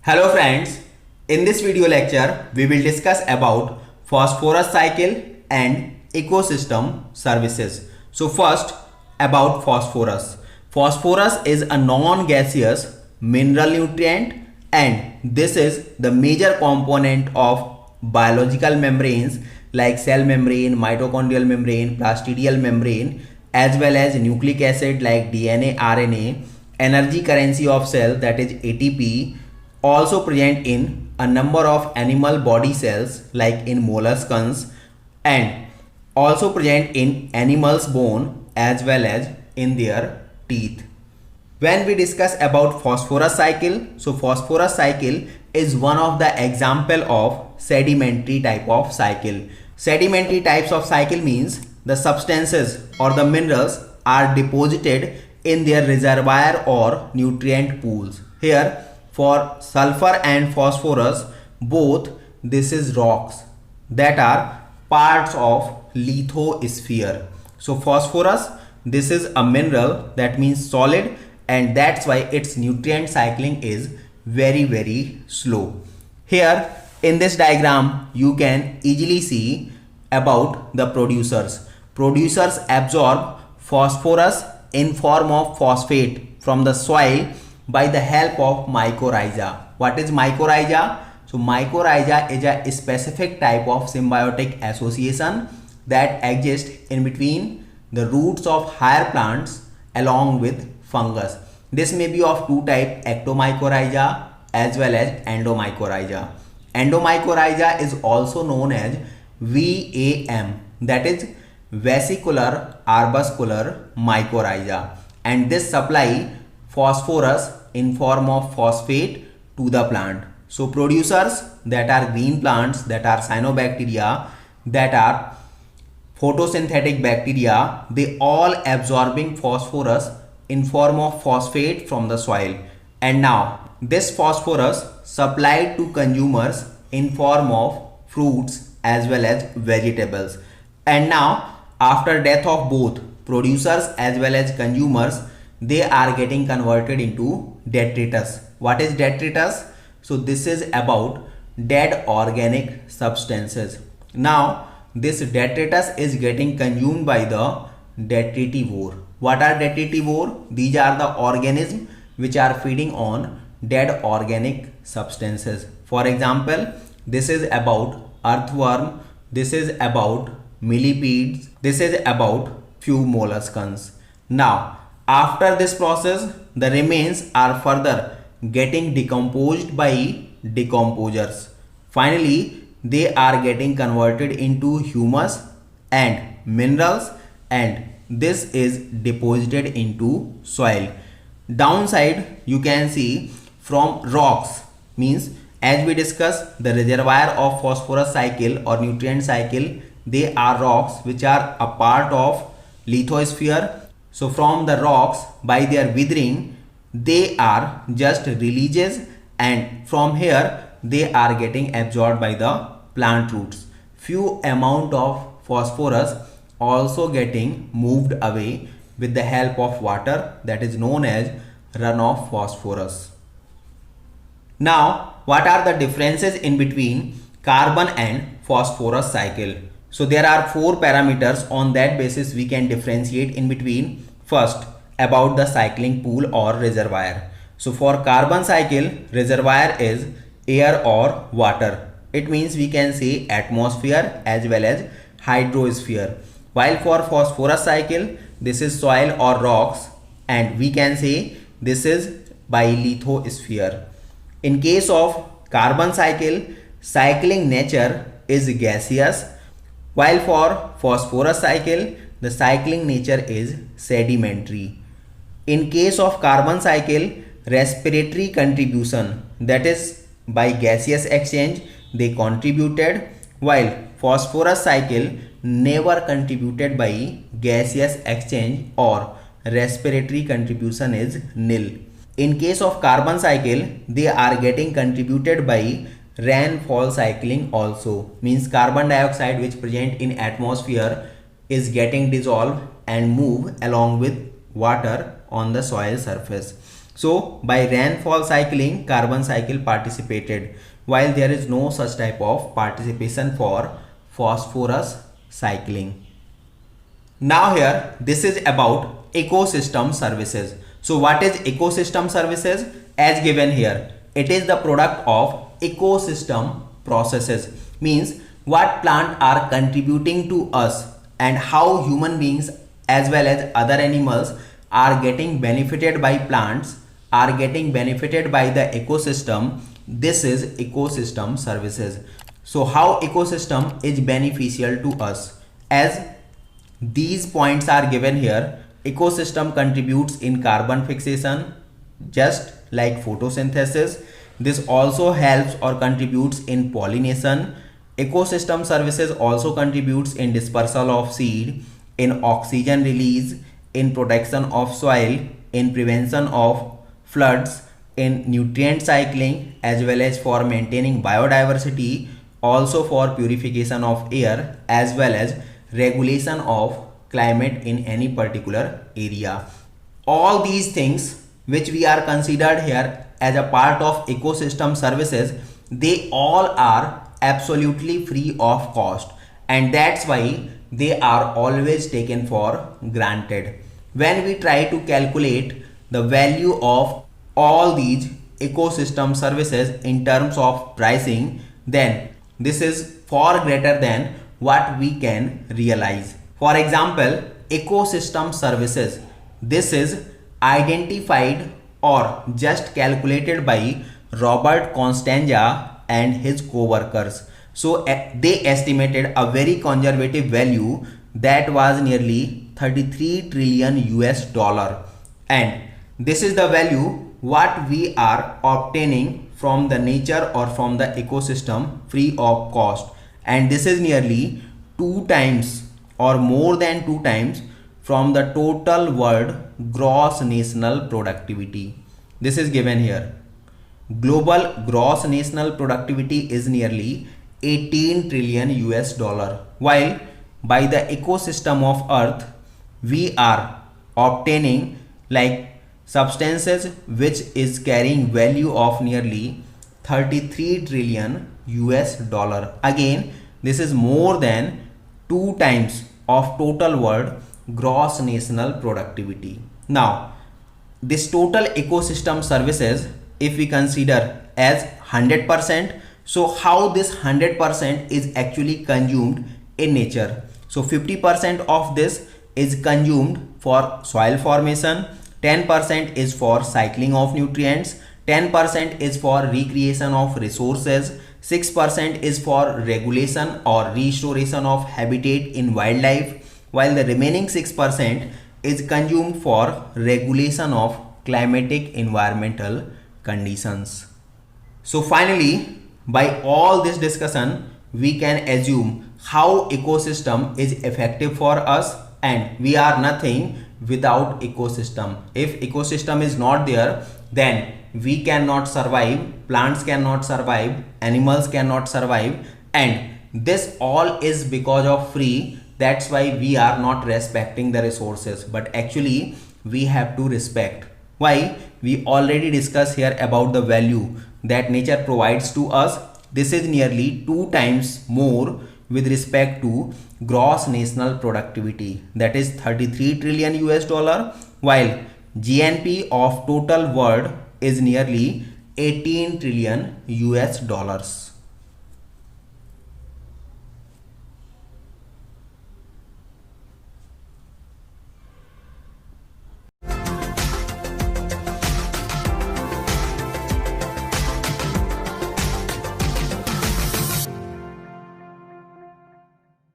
Hello friends, in this video lecture we will discuss about phosphorus cycle and ecosystem services. So first about phosphorus. Phosphorus is a non-gaseous mineral nutrient and this is the major component of biological membranes like cell membrane, mitochondrial membrane, plastidial membrane as well as nucleic acid like DNA, RNA, energy currency of cell that is ATP, also present in a number of animal body cells like in molluscs and also present in animals bone as well as in their teeth. When we discuss about phosphorus cycle, so phosphorus cycle is one of the example of sedimentary type of cycle. Sedimentary types of cycle means the substances or the minerals are deposited in their reservoir or nutrient pools. Here for sulfur and phosphorus both, this is rocks that are parts of lithosphere. So phosphorus, this is a mineral, that means solid, and that's why its nutrient cycling is very slow. Here in this diagram you can easily see about the producers. Producers absorb phosphorus in form of phosphate from the soil by the help of mycorrhiza. What is mycorrhiza? So mycorrhiza is a specific type of symbiotic association that exists in between the roots of higher plants along with fungus. This may be of two types, ectomycorrhiza as well as endomycorrhiza. Endomycorrhiza is also known as VAM, that is vesicular arbuscular mycorrhiza, and this supply phosphorus in form of phosphate to the plant. So producers, that are green plants, that are cyanobacteria, that are photosynthetic bacteria, they all absorbing phosphorus in form of phosphate from the soil, and now this phosphorus supplied to consumers in form of fruits as well as vegetables. And now after death of both producers as well as consumers, they are getting converted into detritus. What is detritus? So this is about dead organic substances. Now this detritus is getting consumed by the detritivore. What are detritivore? These are the organisms which are feeding on dead organic substances. For example, this is about earthworm, this is about millipedes, this is about few molluscs. Now after this process, the remains are further getting decomposed by decomposers. Finally, they are getting converted into humus and minerals, and this is deposited into soil. Downside you can see from rocks, means as we discussed the reservoir of phosphorus cycle or nutrient cycle, they are rocks which are a part of lithosphere. So from the rocks, by their withering, they are just releases, and from here they are getting absorbed by the plant roots. Few amount of phosphorus also getting moved away with the help of water, that is known as runoff phosphorus. Now what are the differences in between carbon and phosphorus cycle? So there are four parameters, on that basis we can differentiate in between. First about the cycling pool or reservoir. So for carbon cycle, reservoir is air or water. It means we can say atmosphere as well as hydrosphere. While for phosphorus cycle, this is soil or rocks, and we can say this is by lithosphere. In case of carbon cycle, cycling nature is gaseous, while for phosphorus cycle, the cycling nature is sedimentary. In case of carbon cycle, respiratory contribution, that is by gaseous exchange they contributed, while phosphorus cycle never contributed by gaseous exchange or respiratory contribution is nil. In case of carbon cycle, they are getting contributed by rainfall cycling also, means carbon dioxide which present in atmosphere is getting dissolved and move along with water on the soil surface. So by rainfall cycling, carbon cycle participated, while there is no such type of participation for phosphorus cycling. Now here, this is about ecosystem services. So what is ecosystem services? As given here, it is the product of ecosystem processes, means what plant are contributing to us and how human beings as well as other animals are getting benefited by plants, are getting benefited by the ecosystem. This is ecosystem services. So how ecosystem is beneficial to us? As these points are given here, ecosystem contributes in carbon fixation just like photosynthesis. This also helps or contributes in pollination. Ecosystem services also contributes in dispersal of seed, in oxygen release, in protection of soil, in prevention of floods, in nutrient cycling, as well as for maintaining biodiversity, also for purification of air, as well as regulation of climate in any particular area. All these things which we are considered here as a part of ecosystem services, they all are absolutely free of cost, and that's why they are always taken for granted. When we try to calculate the value of all these ecosystem services in terms of pricing, then this is far greater than what we can realize. For example, ecosystem services, this is identified or just calculated by Robert Constanja and his co-workers. So they estimated a very conservative value that was nearly 33 trillion US dollar, and this is the value what we are obtaining from the nature or from the ecosystem free of cost, and this is nearly 2 times or more than 2 times from the total world gross national productivity. This is given here. Global gross national productivity is nearly 18 trillion US dollar, while by the ecosystem of earth we are obtaining like substances which is carrying value of nearly 33 trillion US dollar. Again, this is more than 2 times of total world gross national productivity. Now, this total ecosystem services, if we consider as 100%, so how this 100% is actually consumed in nature? So 50% of this is consumed for soil formation, 10% is for cycling of nutrients, 10% is for recreation of resources, 6% is for regulation or restoration of habitat in wildlife, while the remaining 6% is consumed for regulation of climatic environmental conditions. So finally, by all this discussion, we can assume how ecosystem is effective for us, and we are nothing without ecosystem. If ecosystem is not there, then we cannot survive, plants cannot survive, animals cannot survive, and this all is because of free. That's why we are not respecting the resources, but actually we have to respect. Why? We already discussed here about the value that nature provides to us. This is nearly 2 times more with respect to gross national productivity, that is 33 trillion US dollar, while GNP of total world is nearly 18 trillion US dollars.